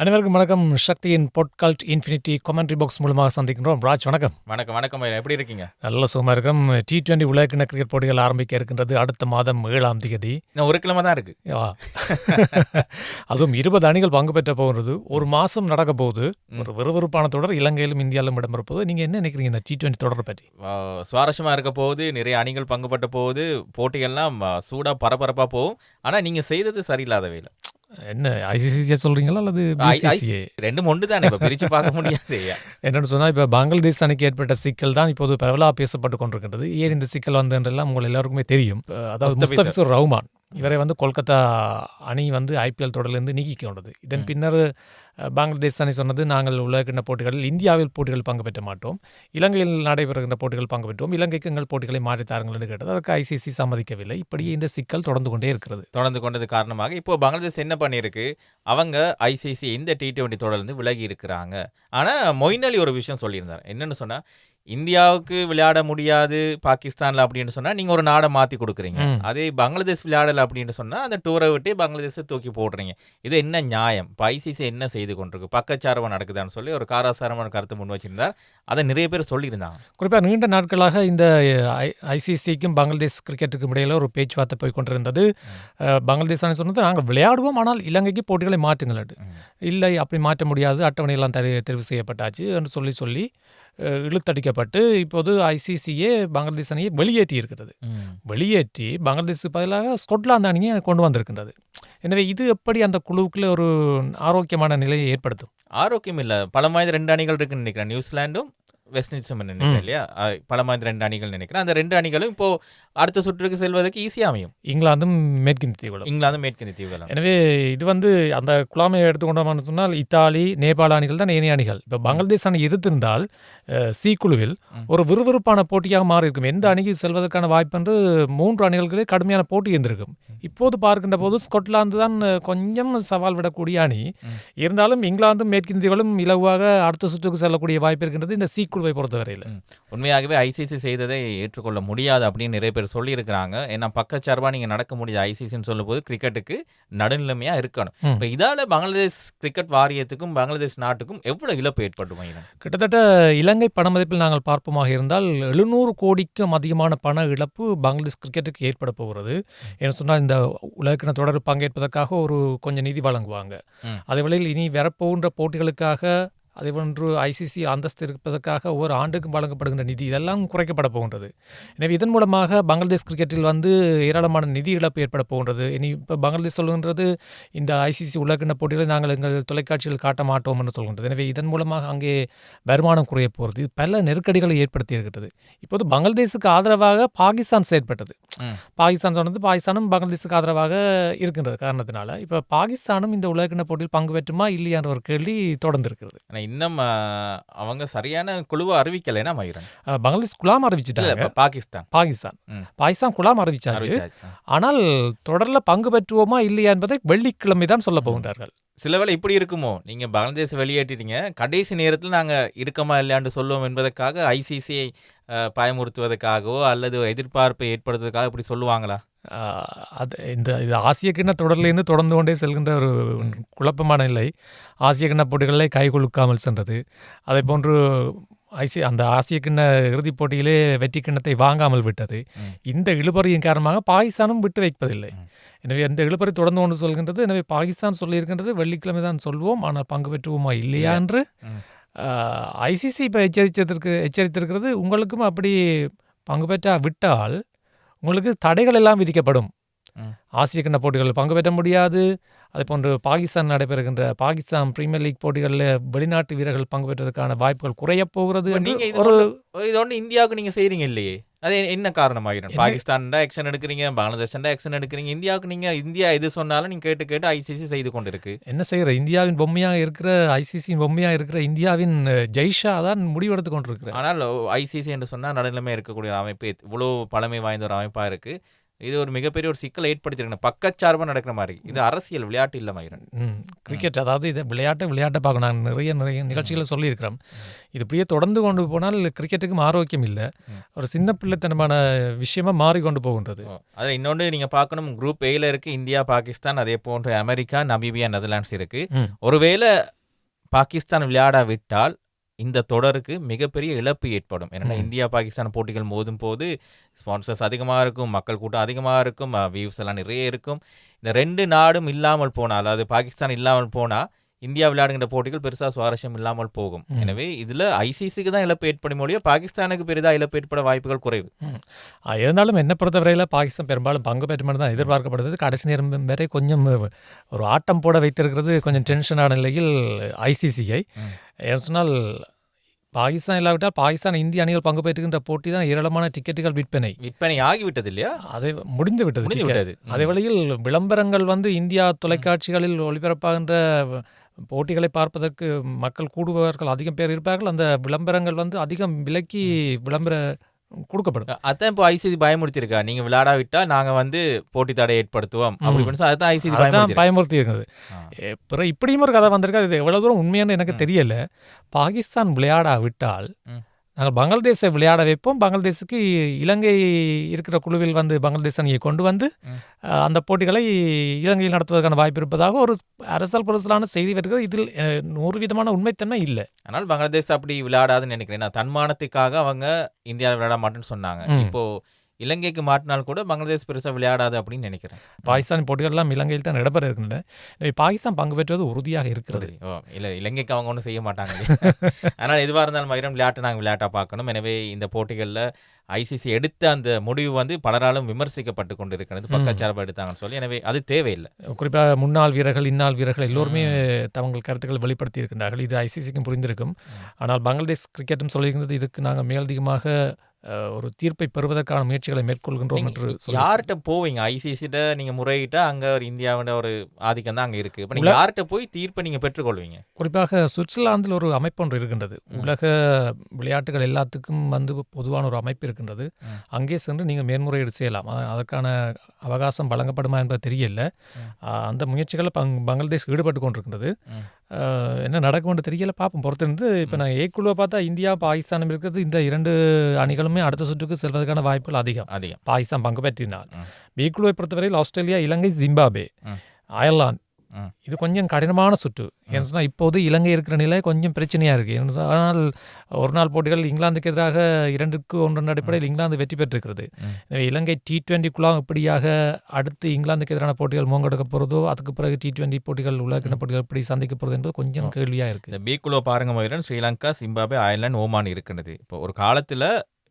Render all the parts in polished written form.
அனைவருக்கும் வணக்கம். சக்தியின் பாட்காஸ்ட் இன்ஃபினிட்டி கமெண்ட்ரி பாக்ஸ் மூலமாக சந்திக்கின்றோம். ராஜ் வணக்கம். வணக்கம் ஐயா, எப்படி இருக்கீங்க? நல்ல சுகமாக இருக்கிறோம். T20 உலகக்கிண்ண கிரிக்கெட் போட்டிகள் ஆரம்பிக்க இருக்கின்றது அடுத்த மாதம் 7ஆம் தேதி. இன்னும் ஒரு கிழமை தான் இருக்கு. அதுவும் 20 அணிகள் பங்கு பெற்ற போகிறது. ஒரு மாதம் நடக்க போகுது. ஒரு விறுவிறுப்பான தொடர் இலங்கையிலும் இந்தியாவிலும் இடம்பெற போகுது. நீங்கள் என்ன நினைக்கிறீங்க இந்த T20 தொடரை பற்றி? சுவாரஸ்யமாக இருக்க போகுது. நிறைய அணிகள் பங்கு பெற்ற போகுது. போட்டிகள்லாம் சூடாக பரபரப்பாக போகும். ஆனால் நீங்கள் செய்தது சரியில்லாத வேலை. என்ன ஐசிசியை சொல்கிறீங்களா அல்லது பிசிசிஐ? ரெண்டும் ஒன்று தானே, இப்போ பிரித்து பார்க்க முடியாது. என்னென்னு சொன்னால், இப்போ பங்களாதேஷ் அணிக்கு ஏற்பட்ட சிக்கல் தான் இப்போது பரவலாக பேசப்பட்டு கொண்டிருக்கின்றது. ஏன் இந்த சிக்கல் வந்ததெல்லாம் உங்கள் எல்லாருக்குமே தெரியும். அதாவது முஸ்தபிசுர் ரஹ்மான் இவரை கொல்கத்தா அணி IPL தொடரிலிருந்து நீக்கி கொண்டது. இதன் பின்னர் பங்களாதேஷ் அணி சொன்னது, நாங்கள் உலகக்கிண்ண போட்டிகளில் இந்தியாவில் போட்டிகள் பங்கு பெற்ற மாட்டோம், இலங்கையில் நடைபெறுகின்ற போட்டிகள் பங்கு பெற்றோம், இலங்கைக்கு எங்கள் போட்டிகளை மாற்றித்தாருங்கள் என்று கேட்டது. அதுக்கு ஐசிசி சம்மதிக்கவில்லை. இப்படியே இந்த சிக்கல் தொடர்ந்து கொண்டே இருக்கிறது. தொடர்ந்து கொண்டது காரணமாக இப்போ பங்களாதேஷ் என்ன பண்ணியிருக்கு, அவங்க ஐசிசி இந்த T20 தொடர்ந்து விலகி இருக்கிறாங்க. ஆனால் மொயின் அலி ஒரு விஷயம் சொல்லியிருந்தார். என்னென்னு சொன்னால், இந்தியாவுக்கு விளையாட முடியாது பாகிஸ்தானில் அப்படின்னு சொன்னால் நீங்கள் ஒரு நாடை மாற்றி கொடுக்குறீங்க. அதே பங்களாதேஷ் விளையாடலை அப்படின்னு சொன்னால் அந்த டூரை விட்டே பங்களாதேஷை தூக்கி போடுறீங்க. இது என்ன நியாயம்? இப்போ ஐசிசி என்ன செய்து கொண்டிருக்கு? பக்கச்சார்பம் நடக்குதான்னு சொல்லி ஒரு காராசாரமான கருத்து முன் வச்சிருந்தார். அதை நிறைய பேர் சொல்லியிருந்தாங்க. குறிப்பாக நீண்ட நாட்களாக இந்த ஐசிசிக்கும் பங்களாதேஷ் கிரிக்கெட்டுக்கும் இடையில் ஒரு பேச்சுவார்த்தை போய் கொண்டிருந்தது. பங்களாதேஷ் அணி சொன்னது, நாங்கள் விளையாடுவோம், ஆனால் இலங்கைக்கு போட்டிகளை மாற்றுங்கள். இல்லை, அப்படி மாற்ற முடியாது, அட்டவணையெல்லாம் தெரிவு செய்யப்பட்டாச்சு என்று சொல்லி இழுத்தடிக்கப்பட்டு இப்போது ஐசிசியே பங்களாதேஷ் அணியை வெளியேற்றி இருக்கிறது. வெளியேற்றி பங்களாதேஷுக்கு பதிலாக ஸ்கொட்லாந்து அணியை கொண்டு வந்திருக்கின்றது. எனவே இது எப்படி அந்த குழுவுக்குள்ள ஒரு ஆரோக்கியமான நிலையை ஏற்படுத்தும்? ஆரோக்கியம் இல்லை. பல மாதிரி 2 அணிகள் இருக்குன்னு நினைக்கிறேன். நியூசிலாண்டும் வெஸ்ட் இண்டீஸும் நினைக்கிறேன் இல்லையா? பல மாதிரி 2 அணிகள் நினைக்கிறேன். அந்த 2 அணிகளும் இப்போ அடுத்த சுற்றுக்கு செல்வதற்கு ஈஸியாக அமையும். இங்கிலாந்தும் மேற்கிந்திய தீவுகளும். எனவே இது அந்த குழாமையை எடுத்துக்கொண்டோம்னு சொன்னால், இத்தாலி, நேபாள அணிகள் தான் ஏனைய அணிகள். இப்போ பங்களாதேஷ் அணி இருந்திருந்தால் சி குழுவில் ஒரு விறுவிறுப்பான போட்டியாக மாறி இருக்கும். எந்த அணிக்கு செல்வதற்கான வாய்ப்பு என்று 3 அணிகளுக்கு கடுமையான போட்டி இருந்திருக்கும். இப்போது பார்க்கின்ற போது ஸ்கொட்லாந்து தான் கொஞ்சம் சவால் விடக்கூடிய அணி. இருந்தாலும் இங்கிலாந்தும் மேற்கிந்தியர்களும் இலகுவாக அடுத்த சுற்றுக்கு செல்லக்கூடிய வாய்ப்பு இருக்கின்றது இந்த சி குழுவை பொறுத்தவரையில். உண்மையாகவே ஐசிசி செய்ததை ஏற்றுக்கொள்ள முடியாது அப்படின்னு நிறைய பேர் சொல்லியிருக்கிறாங்க. ஏன்னா பக்கச்சார்பாக நீங்கள் நடக்க முடியாது ஐசிசின்னு சொல்லும் போது கிரிக்கெட்டுக்கு நடுநிலைமையாக இருக்கணும். இப்போ இதால் பங்களாதேஷ் கிரிக்கெட் வாரியத்துக்கும் பங்களாதேஷ் நாட்டுக்கும் எவ்வளோ இழப்பு ஏற்பட்டுமா? கிட்டத்தட்ட இலங்கை பண மதிப்பில் நாங்கள் பார்ப்போமாக இருந்தால் 700 கோடிக்கும் அதிகமான பண இழப்பு பங்களாதேஷ் கிரிக்கெட்டுக்கு ஏற்பட போகிறது. ஏன்னு சொன்னால், இந்த உலகக்கிண்ண தொடர் பங்கேற்பதற்காக கொஞ்சம் நிதி வழங்குவாங்க. அதே வேளையில் இனி வரப்போகின்ற போட்டிகளுக்காக, அதேபோன்று ஐசிசி அந்தஸ்து இருப்பதற்காக ஒவ்வொரு ஆண்டுக்கும் வழங்கப்படுகின்ற நிதி இதெல்லாம் குறைக்கப்பட போகின்றது. எனவே இதன் மூலமாக பங்களாதேஷ் கிரிக்கெட்டில் ஏராளமான நிதி இழப்பு ஏற்பட போகின்றது. இனி இப்போ பங்களாதேஷ் சொல்கின்றது, இந்த ஐசிசி உலகக்கிண்ண போட்டிகளை நாங்கள் எங்கள் தொலைக்காட்சியில் காட்ட மாட்டோம் என்று சொல்கின்றது. எனவே இதன் மூலமாக அங்கே வருமானம் குறைய போகிறது. இது பல நெருக்கடிகளை ஏற்படுத்தி இருக்கிறது. இப்போது பங்களாதேஷுக்கு ஆதரவாக பாகிஸ்தான் செயற்பட்டது. பாகிஸ்தான் சொன்னது, பாகிஸ்தானும் பங்களாதேஷுக்கு ஆதரவாக இருக்கின்றது காரணத்தினால இப்போ பாகிஸ்தானும் இந்த உலகக்கிண்ண போட்டியில் பங்கு பெற்றுமா இல்லையான்ற ஒரு கேள்வி தொடர்ந்து இருக்கிறது. இன்னும் அவங்க சரியான குழுவை அறிவிக்கலைன்னா மயிரன். பங்களாதேஷ் குலாம் அறிவிச்சுட்டாங்க. பாகிஸ்தான் குலாம் அறிவிச்சாச்சு. ஆனால் தொடரில் பங்கு பெற்றுவோமா இல்லையா என்பதை வெள்ளிக்கிழமை தான் சொல்ல போகின்றார்கள். சில வேளை இப்படி இருக்குமோ, நீங்கள் பங்களாதேஷ் வெளியேற்றிட்டீங்க, கடைசி நேரத்தில் நாங்கள் இருக்கமா இல்லையான்னு சொல்லுவோம் என்பதற்காக ஐசிசியை பயமுறுத்துவதற்காகவோ அல்லது எதிர்பார்ப்பை ஏற்படுத்துவதற்காக இப்படி சொல்லுவாங்களா? இது ஆசிய கிண்ண தொடர்லேருந்து தொடர்ந்து கொண்டே செல்கின்ற ஒரு குழப்பமான நிலை. ஆசிய கிண்ண போட்டிகளில் கை கொழுக்காமல் சென்றது. அதே போன்று அந்த ஆசிய கிண்ண இறுதிப் போட்டியிலே வெற்றி கிண்ணத்தை வாங்காமல் விட்டது. இந்த இழுபறியின் காரணமாக பாகிஸ்தானும் விட்டு வைப்பதில்லை. எனவே அந்த இழுபறி தொடர்ந்து கொண்டு சொல்கின்றது. எனவே பாகிஸ்தான் சொல்லியிருக்கின்றது, வெள்ளிக்கிழமை தான் சொல்வோம், ஆனால் பங்கு பெற்றுவோமா இல்லையா என்று ஐசிசி இப்போ எச்சரித்திருக்கிறது. உங்களுக்கும் அப்படி பங்கு பெற்றா விட்டால் உங்களுக்கு தடைகள் எல்லாம் விதிக்கப்படும். ஆசிய கிண்ண போட்டிகளில் பங்கு பெற்ற முடியாது. அதே போன்று பாகிஸ்தான் நடைபெறுகின்ற பாகிஸ்தான் பிரீமியர் லீக் போட்டிகளில் வெளிநாட்டு வீரர்கள் பங்கு பெற்றதற்கான வாய்ப்புகள் குறையப் போகிறது. இதொன்று இந்தியாவுக்கு நீங்கள் செய்கிறீங்க இல்லையே, அது என்ன காரணமாகிடும்? பாகிஸ்தான் ஆக்ஷன் எடுக்கிறீங்க, பங்களாதேஷ் ஆக்ஷன் எடுக்கிறீங்க. இந்தியாவுக்கு நீங்கள் இந்தியா எது சொன்னாலும் நீங்கள் கேட்டு ஐசிசி செய்து கொண்டு இருக்கு. என்ன செய்கிற? இந்தியாவின் பொம்மையாக இருக்கிற ஐசிசியின் பொம்மையாக இருக்கிற இந்தியாவின் ஜெய்ஷா தான் முடிவெடுத்து கொண்டிருக்கிறார். ஆனால் ஐசிசி என்று சொன்னால் நடுநிலைமை இருக்கக்கூடிய அமைப்பு, இவ்வளோ பழமை வாய்ந்த ஒரு அமைப்பாக இருக்குது. இது ஒரு மிகப்பெரிய ஒரு சிக்கலை ஏற்படுத்தியிருக்கணும். பக்கச்சார்பாக நடக்கிற மாதிரி. இது அரசியல், விளையாட்டு இல்லை மயிரன். கிரிக்கெட் அதாவது இதை விளையாட்டை பார்க்கணும். நான் நிறைய நிகழ்ச்சிகளை சொல்லியிருக்கிறேன். இது இப்படியே தொடர்ந்து கொண்டு போனால் கிரிக்கெட்டுக்கும் ஆரோக்கியம் இல்லை, ஒரு சின்ன பிள்ளைத்தனமான விஷயமா மாறிக்கொண்டு போகின்றது. அதில் இன்னொன்று நீங்கள் பார்க்கணும், குரூப் ஏல இருக்குது இந்தியா, பாகிஸ்தான், அதே போன்று அமெரிக்கா, நமீபியா, நெதர்லாண்ட்ஸ் இருக்குது. ஒருவேளை பாகிஸ்தான் விளையாடாவிட்டால் இந்த தொடருக்கு மிகப்பெரிய இழப்பு ஏற்படும். ஏன்னா இந்தியா பாகிஸ்தான் போட்டிகள் மோதும் போது ஸ்பான்சர்ஸ் அதிகமாக இருக்கும், மக்கள் கூட்டம் அதிகமாக இருக்கும், வியூஸ் எல்லாம் நிறைய இருக்கும். இந்த 2 நாடும் இல்லாமல் போனால், அதாவது பாகிஸ்தான் இல்லாமல் போனால் இந்தியா விளையாடுகின்ற போட்டிகள் பெருசாக சுவாரஸ்யம் இல்லாமல் போகும். எனவே இதில் ஐசிசிக்கு தான் இழப்பு ஏற்படும் மொழியோ பாகிஸ்தானுக்கு பெரிதாக இழப்பு ஏற்பட வாய்ப்புகள் குறைவு. இருந்தாலும் என்ன பொறுத்தவரையில் பாகிஸ்தான் பெரும்பாலும் பங்கு பெற்ற மாதிரி தான் எதிர்பார்க்கப்படுது. கடைசி நேரம் வரை கொஞ்சம் ஒரு ஆட்டம் போட வைத்திருக்கிறது கொஞ்சம் டென்ஷனான நிலையில் ஐசிசியை. ஏன்னு சொன்னால் பாகிஸ்தான் இல்லாவிட்டால் பாகிஸ்தான் இந்திய அணிகள் பங்கு பெற்றுகின்ற போட்டி தான் ஏராளமான டிக்கெட்டுகள் விற்பனை ஆகிவிட்டது இல்லையா? அதை முடிந்து விட்டது. அதே வழியில் விளம்பரங்கள் இந்தியா தொலைக்காட்சிகளில் ஒளிபரப்பாகின்ற போட்டிகளை பார்ப்பதற்கு மக்கள் கூடுபவர்கள் அதிகம் பேர் இருப்பார்கள். அந்த விளம்பரங்கள் அதிகம் விலக்கி விளம்பர கொடுக்கப்படும். அதான் இப்போ ஐசிசி பயமுறுத்திருக்கா, நீங்க விளையாடாவிட்டா நாங்க போட்டி தடை ஏற்படுத்துவோம் அப்படின்னு. அதான் ஐசிசி பயமுறுத்தி இருக்குது. இப்படியும் ஒரு கதை வந்திருக்கு. அது எவ்வளவு தூரம் உண்மையானு எனக்கு தெரியல. பாகிஸ்தான் விளையாடாவிட்டால் நாங்கள் பங்களாதேஷை விளையாட வைப்போம், பங்களாதேஷுக்கு இலங்கை இருக்கிற குழுவில் பங்களாதேஷ் அணியை கொண்டு அந்த போட்டிகளை இலங்கையில் நடத்துவதற்கான வாய்ப்பு இருப்பதாக ஒரு அரசியல் புரசலான செய்தி வருகிறது. இதில் 100% உண்மைத்தன்மை இல்லை. ஆனால் பங்களாதேஷ் அப்படி விளையாடாதுன்னு நினைக்கிறேன். தன்மானத்துக்காக அவங்க இந்தியாவில் விளையாட மாட்டேன்னு சொன்னாங்க. இப்போ இலங்கைக்கு மாட்டினால் கூட பங்களாதேஷ் பெருசாக விளையாடாது அப்படின்னு நினைக்கிறேன். பாகிஸ்தான் போட்டிகள்லாம் இலங்கையில் தான் இடம்பெற இருக்கின்றன. பாகிஸ்தான் பங்கு பெற்றது உறுதியாக இருக்கிறது. இல்லை, இலங்கைக்கு அவங்க ஒன்றும் செய்ய மாட்டாங்க. ஆனால் எதுவாக இருந்தாலும் மயிரம் விளையாட்டு நாங்கள் விளையாட்டாக பார்க்கணும். எனவே இந்த போட்டிகளில் ஐசிசி எடுத்த அந்த முடிவு பலராலும் விமர்சிக்கப்பட்டு கொண்டு இருக்கிறது, பக்கச்சார்பு எடுத்தாங்கன்னு சொல்லி. எனவே அது தேவையில்லை. குறிப்பாக முன்னாள் வீரர்கள், இந்நாள் வீரர்கள் எல்லோருமே தங்கள் கருத்துக்களை வெளிப்படுத்தி இருக்கின்றார்கள். இது ஐசிசிக்கும் புரிந்திருக்கும். ஆனால் பங்களாதேஷ் கிரிக்கெட்டும் சொல்லியிருக்கிறது, இதுக்கு நாங்கள் மேலதிகமாக ஒரு தீர்ப்பை பெறுவதற்கான முயற்சிகளை மேற்கொள்கின்றோம் என்று. யார்கிட்ட போவீங்க? ஐசிசிட்ட நீங்க முறையிட்டா அங்க ஒரு இந்தியாவோட ஒரு ஆதிக்கம் தான் அங்க இருக்கு. இப்போ நீங்க யார்கிட்ட போய் தீர்ப்பை நீங்க பெற்றுக்கொள்வீங்க? குறிப்பாக சுவிட்சர்லாந்தில் ஒரு அமைப்பு ஒன்று இருக்கின்றது. உலக விளையாட்டுகள் எல்லாத்துக்கும் பொதுவான ஒரு அமைப்பு இருக்கின்றது. அங்கே சென்று நீங்கள் மேன்முறையீடு செய்யலாம். அதற்கான அவகாசம் வழங்கப்படுமா என்பது தெரியல. அந்த முயற்சிகளில் பங்களாதேஷ் ஈடுபட்டு கொண்டிருக்கின்றது. என்ன நடக்கும் என்று தெரியல, பார்ப்போம், பொறுத்திருந்து. இப்போ நான் குழுவை பார்த்தா இந்தியா பாகிஸ்தானும் இருக்கிறது. இந்த 2 அணிகளுமே அடுத்த சுற்றுக்கு செல்வதற்கான வாய்ப்புகள் அதிகம் பாகிஸ்தான் பங்கு பெற்றினால். பி குழுவை பொறுத்தவரையில் ஆஸ்திரேலியா, இலங்கை, ஜிம்பாப்வே, அயர்லாந்து. இது கொஞ்சம் கடினமான சுற்று. ஏன்னு சொன்னால் இப்போது இலங்கை இருக்கிற நிலை கொஞ்சம் பிரச்சனையாக இருக்குது. ஆனால் ஒரு நாள் போட்டிகள் இங்கிலாந்துக்கு எதிராக 2-1 அடிப்படையில் இங்கிலாந்து வெற்றி பெற்றிருக்கிறது. எனவே இலங்கை T20 குழாம் இப்படியாக அடுத்து இங்கிலாந்துக்கு எதிரான போட்டிகள் முன்னெடுக்க போகிறதோ, அதுக்கு பிறகு T20 போட்டிகள், உலகின போட்டிகள் எப்படி சந்திக்க போகிறது என்பது கொஞ்சம் கேள்வியாக இருக்குது. இந்த பி குழு பாருங்க மயிரன், ஸ்ரீலங்கா, ஜிம்பாப்வே, அயர்லாந்து, ஓமான் இருக்கிறது. இப்போ ஒரு காலத்தில்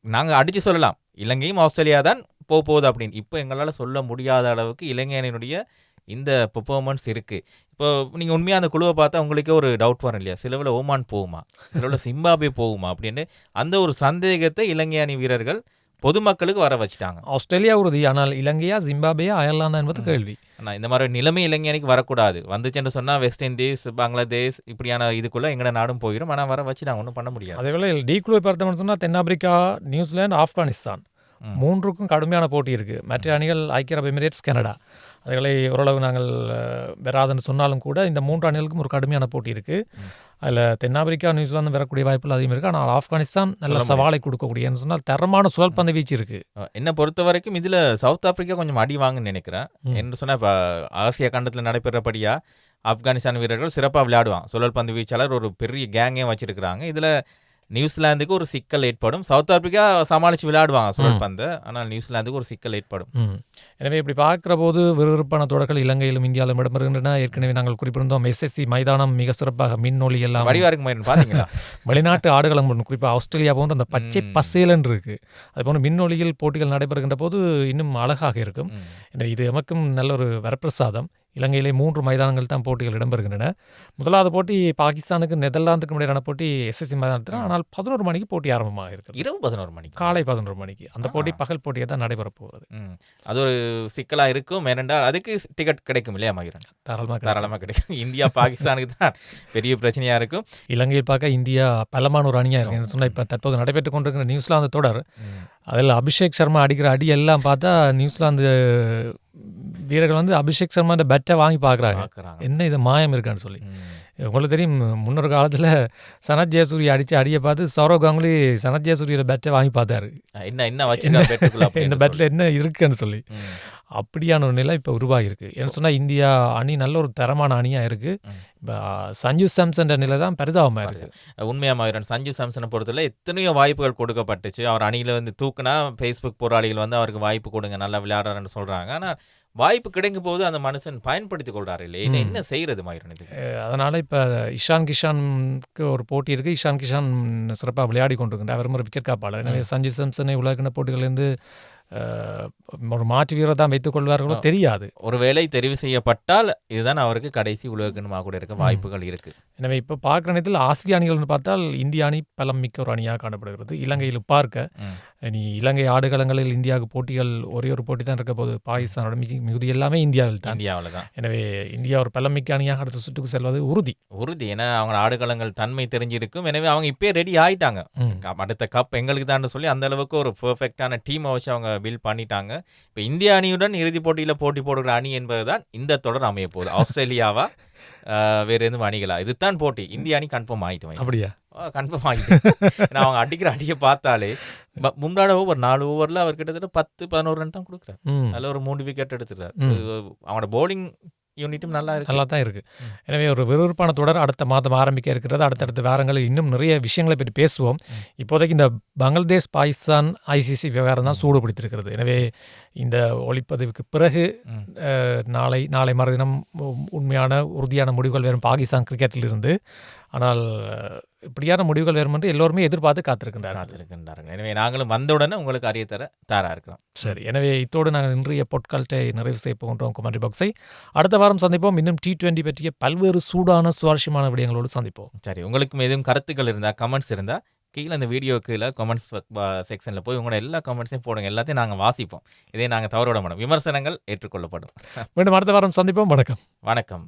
நாங்கள் அடித்து சொல்லலாம் இலங்கையும் ஆஸ்திரேலியா தான் போகுது அப்படின்னு. இப்போ எங்களால் சொல்ல முடியாத அளவுக்கு இலங்கை அணியினுடைய இந்த பெர்ஃபார்மன்ஸ் இருக்குது. இப்போ நீங்கள் உண்மையாக அந்த குழுவை பார்த்தா உங்களுக்கே ஒரு டவுட் வரும் இல்லையா? சிலவில் ஓமான் போகுமா, சிலவில் ஜிம்பாப்வே போகுமா அப்படின்னு. அந்த ஒரு சந்தேகத்தை இலங்கை அணி வீரர்கள் பொதுமக்களுக்கு வர வச்சுட்டாங்க. ஆஸ்திரேலியா உறுதி, ஆனால் இலங்கையா, ஜிம்பாப்வேயா, அயர்லாந்தா என்பது கேள்வி. ஆனால் இந்த மாதிரி நிலைமை இலங்கை அணிக்கு வரக்கூடாது. வந்துச்சுன்னு சொன்னால் வெஸ்ட் இண்டீஸ், பங்களாதேஷ் இப்படியான இதுக்குள்ளே எங்கட நாடும் போயிடும். ஆனால் வர வச்சு நாங்கள் ஒன்றும் பண்ண முடியாது. அதேவேளை டி குழுவை பார்த்தோம்னு சொன்னால் தென்னாப்பிரிக்கா, நியூசிலாந்து, ஆப்கானிஸ்தான் 3க்கும் கடுமையான போட்டி இருக்குது. மற்ற அணிகள் ஐக்கிய அரபு எமிரேட்ஸ், கனடா. அதுகளை ஓரளவு நாங்கள் வராதுன்னு சொன்னாலும் கூட இந்த 3 அணிகளுக்கும் ஒரு கடுமையான போட்டி இருக்குது. அதில் தென்னாப்பிரிக்கா, நியூசிலாந்து வரக்கூடிய வாய்ப்புகள் அதிகம் இருக்குது. ஆனால் ஆப்கானிஸ்தான் நல்ல சவாலை கொடுக்கக்கூடிய, சொன்னால் தரமான சுழற்பந்து வீச்சு இருக்குது. என்னை பொறுத்த வரைக்கும் இதில் சவுத் ஆப்பிரிக்கா கொஞ்சம் அடி வாங்குன்னு நினைக்கிறேன். என்று சொன்னால் இப்போ ஆசியா கண்டத்தில் நடைபெறபடியா ஆப்கானிஸ்தான் வீரர்கள் சிறப்பாக விளையாடுவாங்க. சுழற்பந்து வீச்சாளர் ஒரு பெரிய கேங்கே வச்சிருக்கிறாங்க. இதில் நியூசிலாந்துக்கு ஒரு சிக்கல் ஏற்படும். சவுத் ஆப்பிரிக்கா சமாளித்து விளையாடுவாங்க சுழற்பந்து, ஆனால் நியூசிலாந்துக்கு ஒரு சிக்கல் ஏற்படும். எனவே இப்படி பார்க்குற போது விறுவிறுப்பான தொடர்கள் இலங்கையிலும் இந்தியாவிலும் இடம்பெறுகின்றன. ஏற்கனவே நாங்கள் குறிப்பிட்டிருந்தோம், SSC மைதானம் மிக சிறப்பாக மின்னொலி எல்லாம் வடிவாருக்கு பார்த்தீங்களா? வெளிநாட்டு ஆடுகளம் குறிப்பாக ஆஸ்திரேலியா போன்ற அந்த பச்சை பசேலன் இருக்குது. அதுபோன்று மின்னொலியில் போட்டிகள் நடைபெறுகின்ற போது இன்னும் அழகாக இருக்கும். எனவே இது எமக்கும் நல்ல ஒரு வரப்பிரசாதம். இலங்கையிலே 3 மைதானங்கள் தான் போட்டிகள் இடம்பெறுகின்றன. முதலாவது போட்டி பாகிஸ்தானுக்கு நெதர்லாந்துக்கும் இடையிலான போட்டி எஸ்எஸ்சி மைதானத்தில். ஆனால் 11 மணிக்கு போட்டி ஆரம்பமாக இருக்கிறது. இரவு 11 மணிக்கு. காலை 11 மணிக்கு. அந்த போட்டி பகல் போட்டியாக தான் நடைபெறப் போகிறது. அது ஒரு சிக்கலா இருக்கும். ஏனென்றால் அதுக்கு டிக்கெட் கிடைக்கும் இல்லையா மகிரன்? தாராளமாக கிடைக்கும். இந்தியா பாகிஸ்தானுக்கு தான் பெரிய பிரச்சனையா இருக்கும். இலங்கையில் பார்க்க இந்தியா பலமான ஒரு அணியாக இருக்கு. என்ன சொன்னால் இப்போ தற்போது நடைபெற்றுக் கொண்டிருக்கிற நியூசிலாந்து தொடர், அதில் அபிஷேக் சர்மா அடிக்கிற அடி எல்லாம் பார்த்தா நியூசிலாந்து வீரர்கள் வந்து அபிஷேக் சர்மா இந்த பேட்டை வாங்கி பார்க்குறாங்க, என்ன இது மாயம் இருக்கான்னு சொல்லி. உங்களுக்கு தெரியும், முன்னொரு காலத்தில் சனத் ஜெயசூரிய அடித்து அடியை பார்த்து சௌரவ் கங்குலி சனத் ஜெயசூரியோட பேட்டை வாங்கி பார்த்தாரு, இந்த பேட்டில் என்ன இருக்குன்னு சொல்லி. அப்படியான ஒரு நிலை இப்போ உருவாகிருக்கு. என்ன சொன்னால் இந்தியா அணி நல்ல ஒரு தரமான அணியாக இருக்குது. இப்போ சஞ்சு சாம்சன் நிலை தான் பரிதாபமாக இருக்குது. உண்மையாக சஞ்சு சாம்சனை பொறுத்தவரை எத்தனையோ வாய்ப்புகள் கொடுக்கப்பட்டுச்சு. அவர் அணியில் வந்து தூக்குனா ஃபேஸ்புக் போராளிகள் வந்து அவருக்கு வாய்ப்பு கொடுங்க, நல்லா விளையாடுறாருன்னு சொல்கிறாங்க. ஆனால் வாய்ப்பு கிடைக்கும் போது அந்த மனுஷன் பயன்படுத்திக் கொள்றாரு இல்லை, என்ன செய்கிறது மகிரன் இது? அதனால் இப்போ இஷான் கிஷானுக்கு ஒரு போட்டி இருக்குது. இஷான் கிஷான் சிறப்பாக விளையாடி கொண்டிருக்கின்றார். அவர் ஒரு விக்கெட் காப்பாளர். எனவே சஞ்சு சாம்சனை உலகின போட்டிகளிலிருந்து ஒரு மாற்று வீரரை தான் வைத்துக் கொள்வார்களோ தெரியாது. ஒருவேளை தெரிவு செய்யப்பட்டால் இதுதான் அவருக்கு கடைசி உலகமாக கூட இருக்க வாய்ப்புகள் இருக்கு. எனவே இப்போ பார்க்குற நேரத்தில் ஆசிய அணிகள்னு பார்த்தால் இந்திய அணி பலம் மிக்க ஒரு அணியாக காணப்படுகிறது. இலங்கையில் பார்க்க நீ இலங்கை ஆடுகளங்களில் இந்தியாவுக்கு போட்டிகள் ஒரே ஒரு போட்டி தான் இருக்க போது. பாகிஸ்தானோட மிகுதி எல்லாமே இந்தியாவில் தான். எனவே இந்தியா ஒரு பலம் மிக்க அணியாக அடுத்த சுற்றுக்கு செல்வது உறுதி. ஏன்னா அவங்க ஆடுகளங்கள் தன்மை தெரிஞ்சிருக்கும். எனவே அவங்க இப்பயே ரெடி ஆயிட்டாங்க. அடுத்த கப் எங்களுக்கு தான் சொல்லி அந்த அளவுக்கு ஒரு பெர்ஃபெக்டான டீமை வச்சு அவங்க பில்ட் பண்ணிட்டாங்க. இப்போ இந்திய அணியுடன் இறுதிப் போட்டியில் போட்டி போடுகிற அணி என்பதுதான் இந்த தொடர் அமைய போகுது. ஆஸ்திரேலியாவா வேற எதுவும் அணிகளா, இதுதான் போட்டி. இந்திய அணி கன்ஃபார்ம் ஆகிட்டு. அப்படியா? கன்ஃபார்ம் ஆகிட்டு. அவங்க அடிக்கிற அடியை பார்த்தாலே முன்னாடி ஓவர் 4 ஓவரில் அவர் கிட்டத்தட்ட 10-11 ரன் தான் கொடுக்குறாரு. அதில் ஒரு 3 விக்கெட் எடுத்துக்கிறார். அவனோட பவுலிங் யூனிட்டும் நல்லா தான் இருக்குது. எனவே ஒரு விறுவிறுப்பான தொடர் அடுத்த மாதம் ஆரம்பிக்க இருக்கிறது. அடுத்தடுத்த வாரங்களில் இன்னும் நிறைய விஷயங்களை பற்றி பேசுவோம். இப்போதைக்கு இந்த பங்களாதேஷ் பாகிஸ்தான் ஐசிசி விவகாரம் தான் சூடு பிடித்திருக்கிறது. எனவே இந்த ஒளிப்பதிவுக்கு பிறகு நாளை மறுதினம் உண்மையான உறுதியான முடிவுகள் வரும் பாகிஸ்தான் கிரிக்கெட்டில் இருந்து. ஆனால் இப்படியான முடிவுகள் வரும் என்று எல்லோருமே எதிர்பார்த்து காத்திருக்கின்றார்கள். எனவே நாங்களும் வந்தவுடனே உங்களுக்கு அறிய தயாராக இருக்கிறோம். சரி, எனவே இத்தோடு நாங்கள் இன்றைய பொட்கால்ட்டை நிறைவு செய்ய போகின்றோம். கமெண்ட்ரி பாக்ஸை அடுத்த வாரம் சந்திப்போம். இன்னும் T20 பற்றிய பல்வேறு சூடான சுவாரஸ்யமான விடயங்களோடு சந்திப்போம். சரி, உங்களுக்கும் எதுவும் கருத்துக்கள் இருந்தால், கமெண்ட்ஸ் இருந்தால் கீழே இந்த வீடியோ கீழே கமெண்ட்ஸ் செக்ஷனில் போய் உங்களோட எல்லா கமெண்ட்ஸையும் போடுங்க. எல்லாத்தையும் நாங்கள் வாசிப்போம். இதை நாங்கள் தவற விட மாட்டோம். விமர்சனங்கள் ஏற்றுக்கொள்ளப்படும். மீண்டும் அடுத்த வாரம் சந்திப்போம். வணக்கம்.